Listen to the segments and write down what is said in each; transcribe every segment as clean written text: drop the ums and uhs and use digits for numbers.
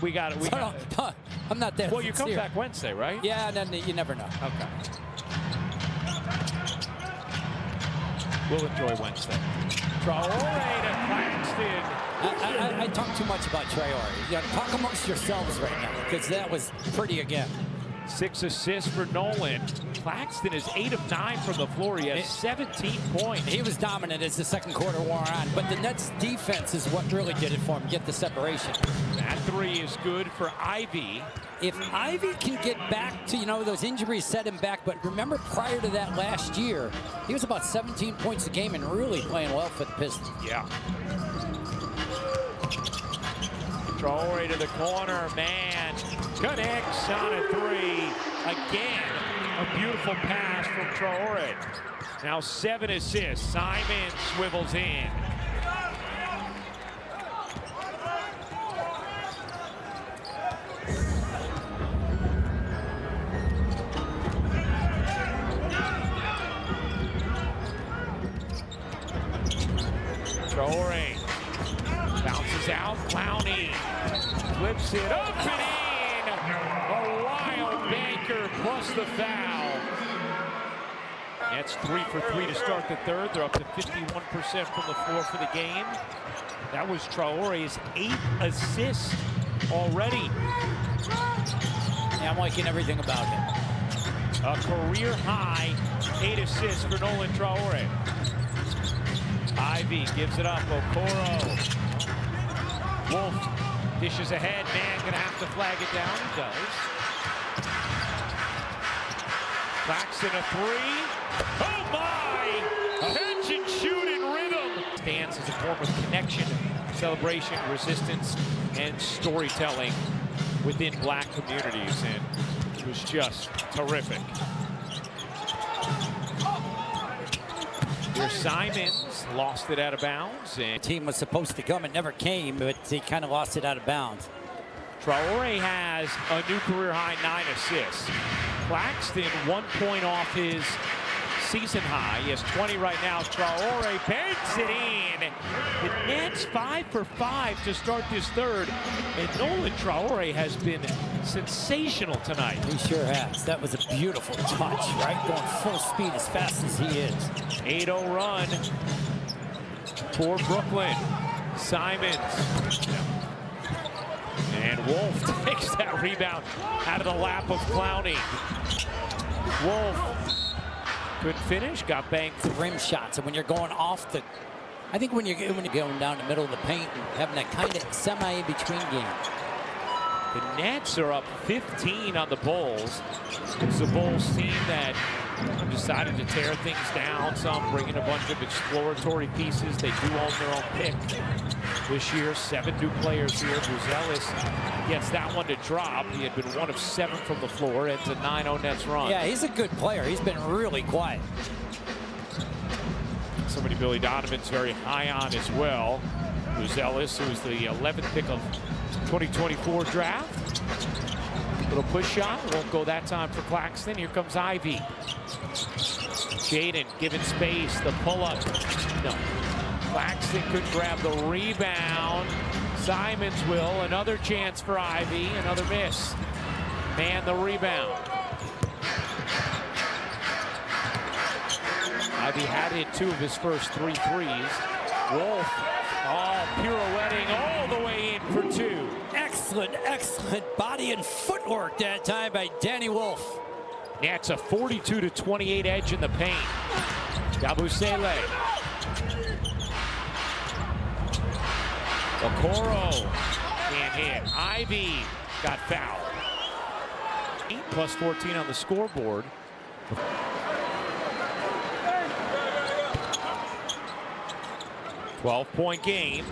We got it. No, I'm not that Well, you come sincere. back Wednesday, right? Yeah, and then you never know. Okay. We'll enjoy Wednesday. Trayore to Claxton. I talk too much about Trayore. You gotta talk amongst yourselves right now, because that was pretty again. 6 assists for Nolan. Claxton is 8 of 9 from the floor. He has 17 points. He was dominant as the second quarter wore on, but the Nets' defense is what really did it for him, get the separation. That 3 is good for Ivy. If Ivy can get back to, those injuries set him back, but remember prior to that last year, he was about 17 points a game and really playing well for the Pistons. Yeah. Trayore to the corner, man. Connects on a 3. Again, a beautiful pass from Trayore. Now 7 assists. Simon swivels in. Trayore bounces out. Clowney flips it up and in. A wild banker plus the foul. That's 3 for 3 to start the third. They're up to 51% from the floor for the game. That was Traore's 8th assist already. Yeah, I'm liking everything about him. A career high 8 assists for Nolan Trayore. Ivy gives it up. Okoro. Wolf dishes ahead. Man gonna have to flag it down. He does. Claxton a 3. Oh my! Catch and shoot in rhythm. Stands as a form of connection, celebration, resistance, and storytelling within black communities, and it was just terrific. Here's Simons, lost it out of bounds. And The team was supposed to come, it never came, but he kind of lost it out of bounds. Trayore has a new career high 9 assists. Claxton 1 point off his season high. He has 20 right now. Trayore banks it in. The Nets 5 for 5 to start this third. And Nolan Trayore has been sensational tonight. He sure has. That was a beautiful touch, right? Going full speed as fast as he is. 8-0 run for Brooklyn. Simons. And Wolf takes that rebound out of the lap of Clowney. Wolf couldn't finish, got banked. The rim shots, and when you're going off the, I think when you're going down the middle of the paint and having that kind of semi-in-between game. The Nets are up 15 on the Bulls. It's the Bulls team that decided to tear things down. Some bringing a bunch of exploratory pieces. They do own their own pick this year. 7 new players here. Buzelis gets that one to drop. He had been 1 of 7 from the floor. It's a 9-0 Nets run. Yeah, he's a good player. He's been really quiet. Somebody Billy Donovan's very high on as well. Buzelis, who's the 11th pick of 2024 draft. Little push shot, won't go that time for Claxton. Here comes Ivy. Jaden giving space, the pull-up. No, Claxton couldn't grab the rebound. Simons will, another chance for Ivy, another miss. Man the rebound. Ivy had hit 2 of his first 3 threes. Wolf, pirouetting all the way in for 2. Excellent, excellent body and footwork that time by Danny Wolf. Yeah, it's a 42-28 edge in the paint. Yabusele. Okoro can't hit. Ivy got fouled. 8 plus 14 on the scoreboard. .12 game.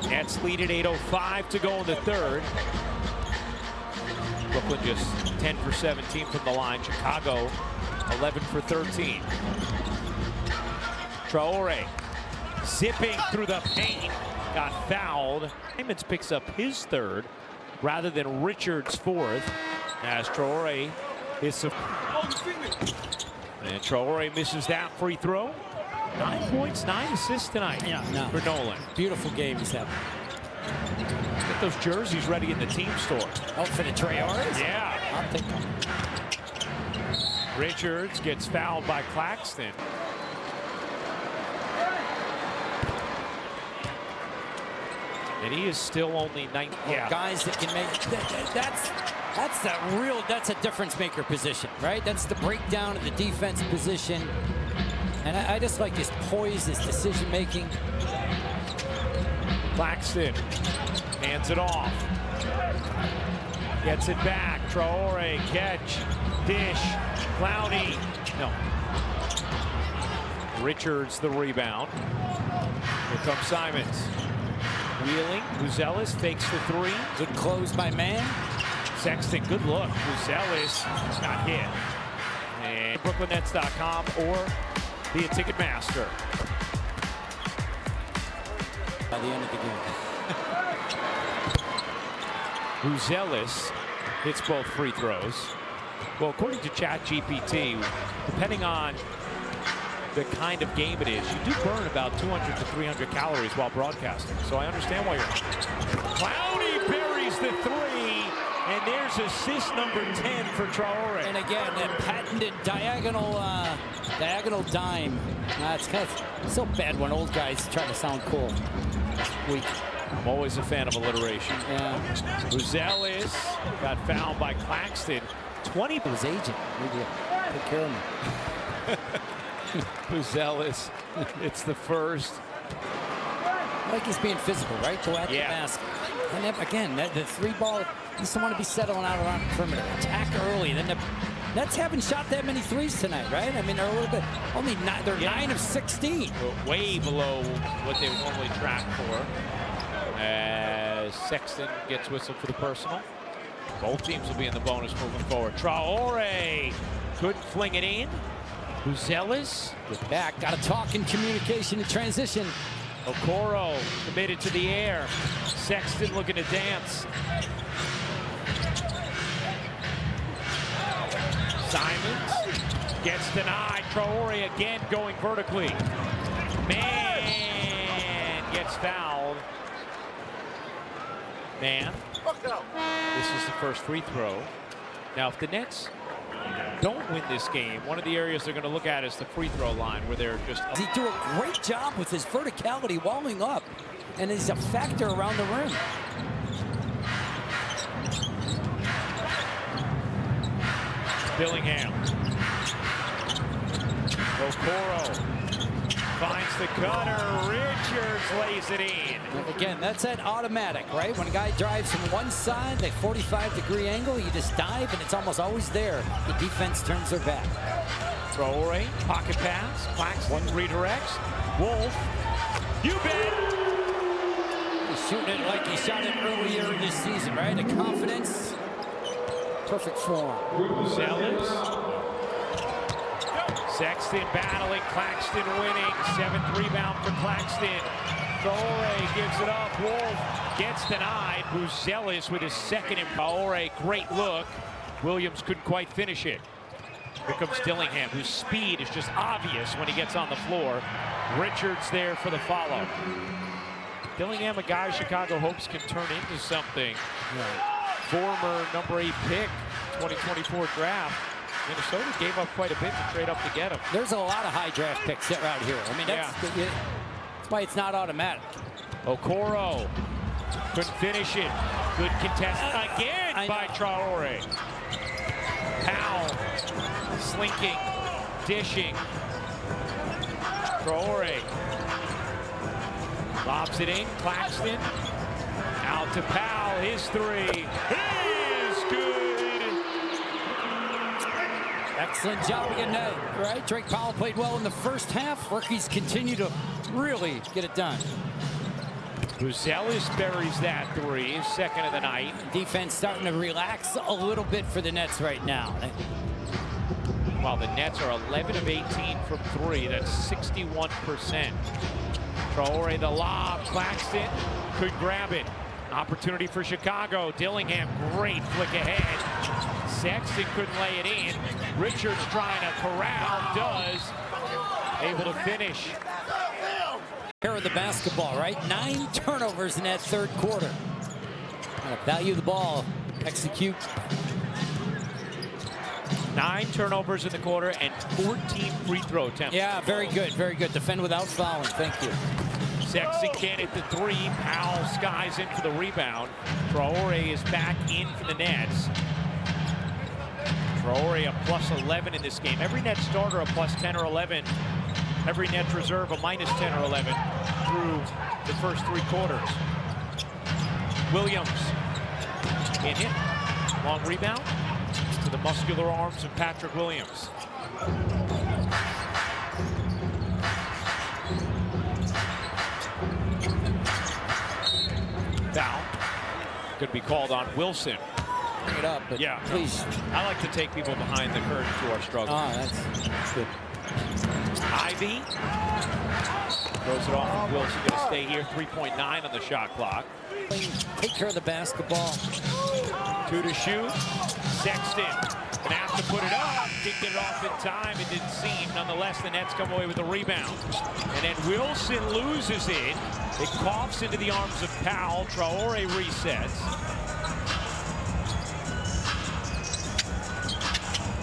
Nets lead at 8:05 to go in the third. Brooklyn just 10 for 17 from the line. Chicago 11 for 13. Trayore zipping through the paint. Got fouled. Simons picks up his third rather than Richards' 4th. As Trayore is... And Trayore misses that free throw. 9 points, 9 assists tonight for Nolan. Beautiful game he's having. those jerseys ready in the team store. Oh, for the Trayores? Yeah. I'll take them. Richards gets fouled by Claxton. And he is still only 19. Yeah. Guys that can make that's a difference maker position, right? That's the breakdown of the defense position. And I just like his poise, his decision making. Claxton hands it off. Gets it back. Trayore, catch, dish, Clowney. No. Richards the rebound. Here comes Simons. Wheeling. Buzelis fakes the three. Good close by man. Sexton, good look. Buzelis got hit. And BrooklynNets.com or be a Ticketmaster. By the end of the game. Buzelis hits both free throws. Well, according to ChatGPT, depending on the kind of game it is, you do burn about 200 to 300 calories while broadcasting. So I understand why you're... Clowney buries the three, and there's assist number 10 for Trayore. And again, that patented diagonal dime. It's kind of so bad when old guys try to sound cool. Weak. I'm always a fan of alliteration. Yeah. Buzelis got fouled by Claxton. 20. It was agent. Maybe take care of him. Buzelis, it's the first. Like he's being physical, right? Go at the basket. And then, again, the three ball, you just want to be settling out around the perimeter. Attack early. Then the Nets haven't shot that many threes tonight, right? I mean, they're a little bit, only nine, they're 9 of 16. Way below what they would normally track for. As Sexton gets whistled for the personal. Both teams will be in the bonus moving forward. Trayore couldn't fling it in. Buzelis get back. Got to talk in communication and transition. Okoro committed to the air. Sexton looking to dance. Simons gets denied. Trayore again going vertically. Man gets fouled. Man. This is the first free throw. Now, if the Nets don't win this game, one of the areas they're going to look at is the free throw line, where they're just... He do a great job with his verticality, walling up, and he's a factor around the rim. Dillingham. Okoro finds the cutter. Richards lays it in. And again, that's that automatic, right? When a guy drives from one side, that 45-degree angle, you just dive, and it's almost always there. The defense turns their back. Trayore, pocket pass. Claxton redirects. Wolf. You bet. He's shooting it like he shot it earlier in this season, right? The confidence. Perfect form. Buzelis. Sexton battling, Claxton winning. 7th rebound for Claxton. Trayore gives it up. Wolf gets denied. Buzelis with his second. Trayore, great look. Williams couldn't quite finish it. Here comes Dillingham, whose speed is just obvious when he gets on the floor. Richards there for the follow. Dillingham, a guy Chicago hopes can turn into something. Former number 8 pick, 2024 draft. Minnesota gave up quite a bit to trade up to get him. There's a lot of high draft picks out here. I mean, that's why it's not automatic. Okoro couldn't finish it. Good contest again by Trayore. Powell slinking, dishing. Trayore lobs it in. Claxton out to Powell. His three is good. Excellent job again, right? Drake Powell played well in the first half. Rookies continue to really get it done. Buzelis buries that three, his second of the night. Defense starting to relax a little bit for the Nets right now. Well, the Nets are 11 of 18 from three. That's 61%. Trayore the lob. Claxton could grab it. Opportunity for Chicago. Dillingham, great flick ahead. Sexton couldn't lay it in. Richards trying to corral, does. Able to finish. Here of the basketball, right? 9 turnovers in that third quarter. Value the ball. Execute. 9 turnovers in the quarter and 14 free throw attempts. Yeah, very good, very good. Defend without fouling. Thank you. Sexton can't hit the 3. Powell skies in for the rebound. Trayore is back in for the Nets. Trayore a plus 11 in this game. Every Nets starter a plus 10 or 11. Every Nets reserve a minus 10 or 11 through the first 3 quarters. Williams can't hit. Long rebound to the muscular arms of Patrick Williams. Foul could be called on Wilson. Bring it up, but Yeah, please. I like to take people behind the curtain to our struggle. Oh, that's good. Ivy throws it off. Wilson going to stay here. 3.9 on the shot clock. Take care of the basketball. 2 to shoot. Sexton gonna have to put it up. Didn't get it off in time. It didn't seem. Nonetheless, the Nets come away with a rebound. And then Wilson loses it. It coughs into the arms of Powell. Trayore resets.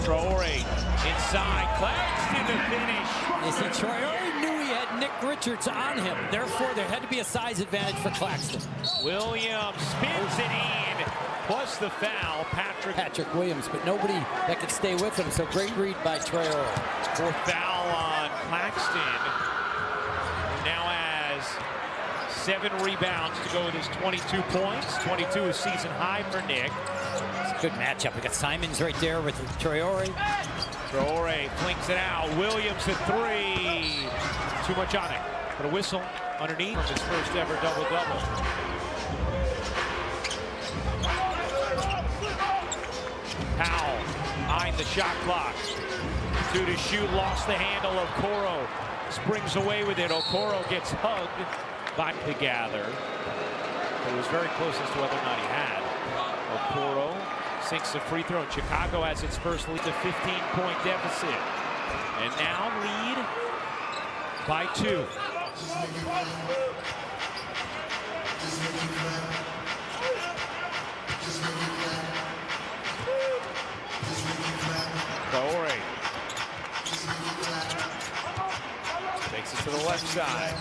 Trayore inside. Claxton to finish. You see, Trayore knew he had Nick Richards on him. Therefore, there had to be a size advantage for Claxton. Williams spins it in. Plus the foul. Patrick Williams, but nobody that could stay with him. So great read by Trayore. 4th foul on Claxton. Who now has 7 rebounds to go with his 22 points. 22 is season high for Nick. It's a good matchup. We got Simons right there with Trayore. Trayore flings it out. Williams at 3. Too much on it. But a whistle underneath from his first ever double-double. Powell eyeing the shot clock. 2 to shoot, lost the handle. Okoro springs away with it. Okoro gets hugged by the gather. It was very close as to whether or not he had. Okoro sinks the free throw. Chicago has its first lead, a 15-point deficit. And now lead by 2. Trayore takes it to the left side.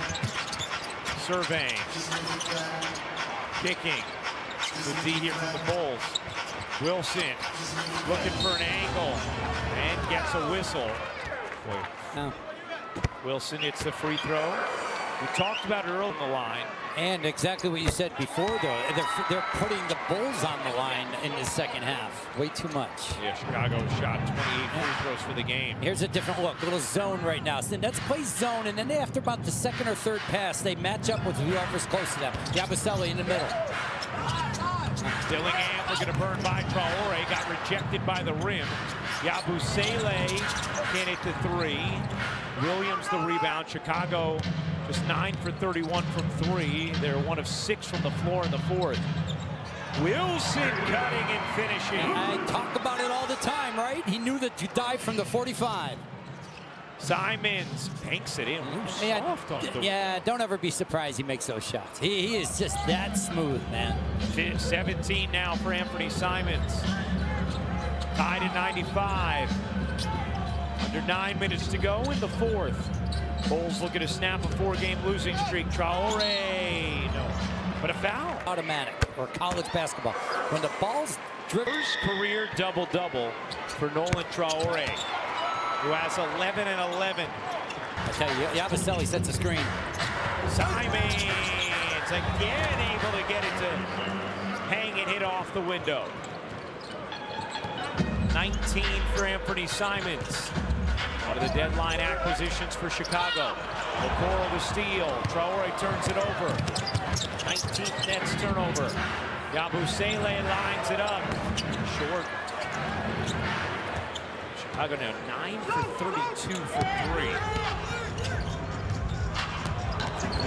Surveying. Kicking. Good D here from the Bulls. Wilson looking for an angle and gets a whistle. Boy. No. Wilson hits the free throw. We talked about it early in the line. And exactly what you said before, though. They're putting the Bulls on the line in the second half. Way too much. Yeah, Chicago shot 28 free throws for the game. Here's a different look. A little zone right now. So the Nets play zone, and then after about the 2nd or 3rd pass, they match up with whoever's close to them. Yabusele in the middle. Dillingham looking to burn by Trayore. Got rejected by the rim. Yabusele can't hit the 3. Williams the rebound. Chicago just 9 for 31 from 3. They're 1 of 6 from the floor in the 4th. Wilson cutting and finishing. I talk about it all the time, right? He knew that you dive from the 45. Simons banks it in. Soft off the yeah, don't ever be surprised he makes those shots. He is just that smooth, man. 17 now for Anthony Simons. Tied at 95. Under 9 minutes to go in the 4th. Bulls looking to snap a 4-game losing streak. Trayore, no, but a foul. Automatic, or college basketball. When the ball's driven. First career double-double for Nolan Trayore, who has 11 and 11. I tell you, Yabusele sets a screen. Simons again able to get it to hang and hit off the window. 19 for Anthony Simons. One of the deadline acquisitions for Chicago. Okoro the steal. Trayore turns it over. 19th Nets turnover. Yabusele lines it up. Short. Chicago now 9 for 32 for 3.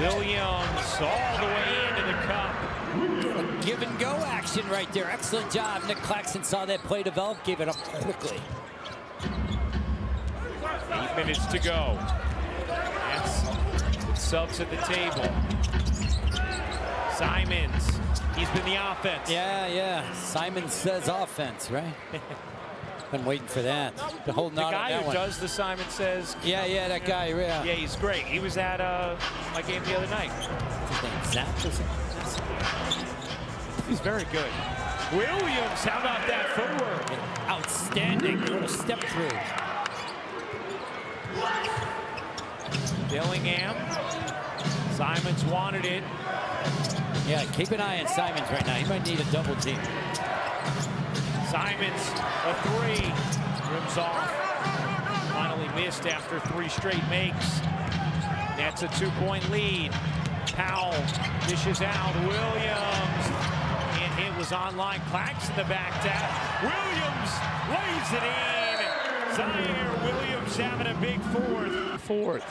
Williams all the way into the cup. Give and go action right there. Excellent job. Nick Claxton saw that play develop, gave it up quickly. 8 minutes to go. Yes. Subs at the table. Simons He's been the offense. Yeah. Simon says offense, right? Been waiting for that. The whole The guy who one. does the Simon Says. Yeah, that guy. Yeah. Yeah, he's great. He was at my game the other night. What's his name? Zach or something? He's very good. Williams, how about that footwork? Outstanding little step through. Dillingham. Simons wanted it. Yeah, keep an eye on Simons right now. He might need a double team. Simons, a three. Rims off. Finally missed after 3 straight makes. That's a 2-point lead. Powell dishes out. Williams. And it was online. Claxton the back tap. Williams lays it in. Zaire Williams having a big fourth.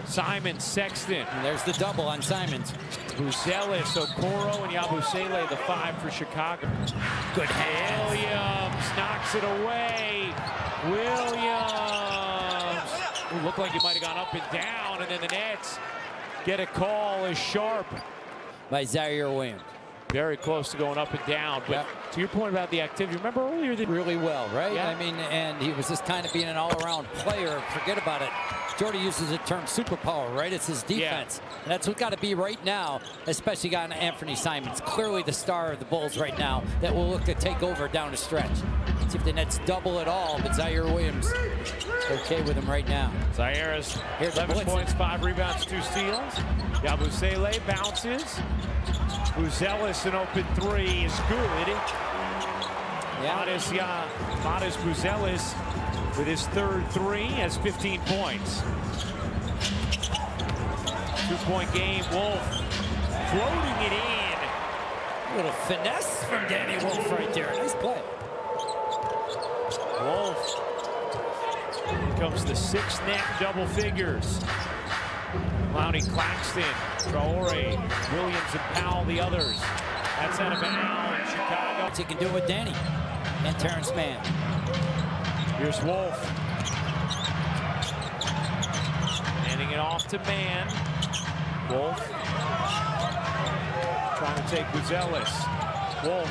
Simons, Sexton. And there's the double on Simons. Buzelis, Okoro, and Yabusele, the 5 for Chicago. Good hands. Williams knocks it away. Williams. Ooh, looked like he might have gone up and down, and then the Nets get a call as Sharp. By Zaire Williams. Very close to going up and down. But to your point about the activity, remember earlier that really well, right? Yeah. I mean, and he was just kind of being an all-around player. Forget about it. Jordy uses the term superpower, right? It's his defense. Yeah. And that's what's got to be right now, especially got Anthony Simons. Clearly the star of the Bulls right now that will look to take over down the stretch. See if the Nets double it all, but Zaire Williams okay with him right now. Zaire has 11 points, 5 rebounds, 2 steals. Yabusele bounces. Buzelis, an open 3 is good. Matas Buzelis with his 3rd 3 has 15 points. 2-point game. Wolf floating it in. A little finesse from Danny Wolf right there. Nice play. Wolf becomes the 6th net, double figures. Clowney, Claxton, Trayore, Williams, and Powell, the others. That's out of bounds. Chicago. He can do it with Danny and Terrence Mann. Here's Wolf. Handing it off to Mann. Wolf. Trying to take Buzelis. Wolf.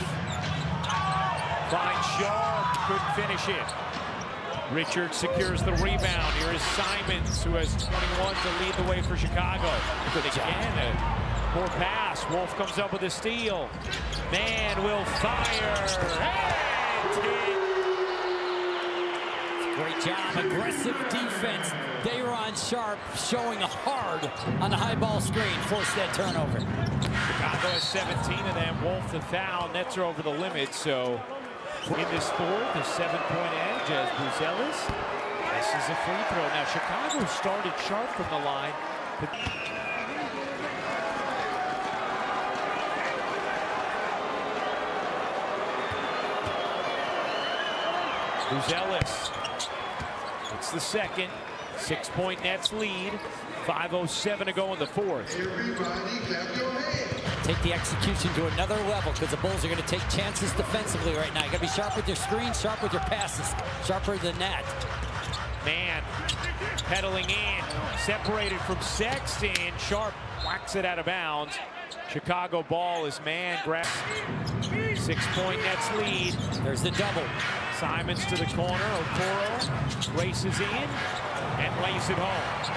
Finds Sharp. Couldn't finish it. Richards secures the rebound. Here is Simons, who has 21 to lead the way for Chicago. Good again, a poor pass. Wolf comes up with a steal. Mann will fire. Great job, aggressive defense. Dayron Sharp showing hard on the high ball screen, forced that turnover. Chicago has 17 of them. Wolf the foul. Nets are over the limit, so in this fourth, a 7-point edge as Buzelis. This is a free throw. Now, Chicago started Sharp from the line. Buzelis. It's the second. 6-point Nets lead. 5:07 to go in the fourth. Take the execution to another level because the Bulls are going to take chances defensively right now. You got to be sharp with your screens, sharp with your passes, sharper than that. Mann pedaling in, separated from Sexton. Sharp whacks it out of bounds. Chicago ball as Mann grabs. 6-point Nets lead. There's the double. Simons to the corner. Okoro races in and lays it home.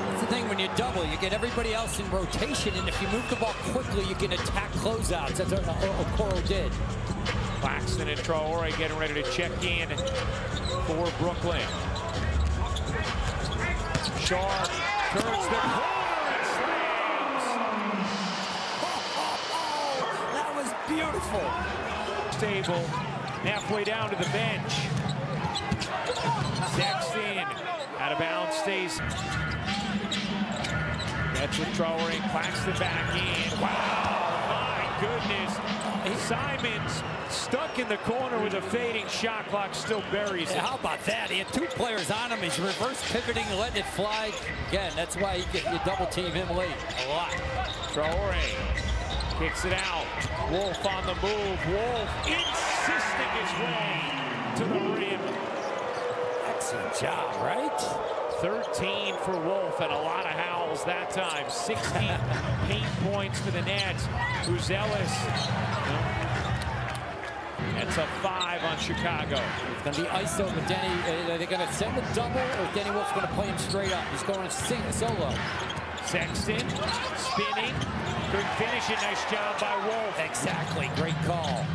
That's the thing, when you double, you get everybody else in rotation, and if you move the ball quickly, you can attack closeouts. That's what Okoro did. Claxton and Trayore getting ready to check in for Brooklyn. Sharp turns the corner and slams. That was beautiful. Stable halfway down to the bench. Sexton out of bounds, stays. That's with Trayore and Claxton back in. Wow, my goodness. Simons stuck in the corner with a fading shot clock, still buries it. Yeah, how about that? He had 2 players on him. He's reverse pivoting and letting it fly. Again, that's why you double team him late a lot. Trayore kicks it out. Wolf on the move. Wolf insisting his way to the rim. Excellent job, right? 13 for Wolf and a lot of howls that time. 16 paint points for the Nets. Ellis. That's a 5 on Chicago. It's going to be ISO, but Denny, are they going to send a double, or Denny Wolf's going to play him straight up? He's going to solo. Sexton spinning. Couldn't finish it. Nice job by Wolf. Exactly. Great call.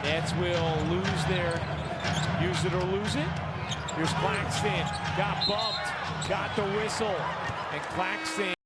Nets will lose their use it or lose it. Here's Claxton. Got bumped. Got the whistle. And Claxton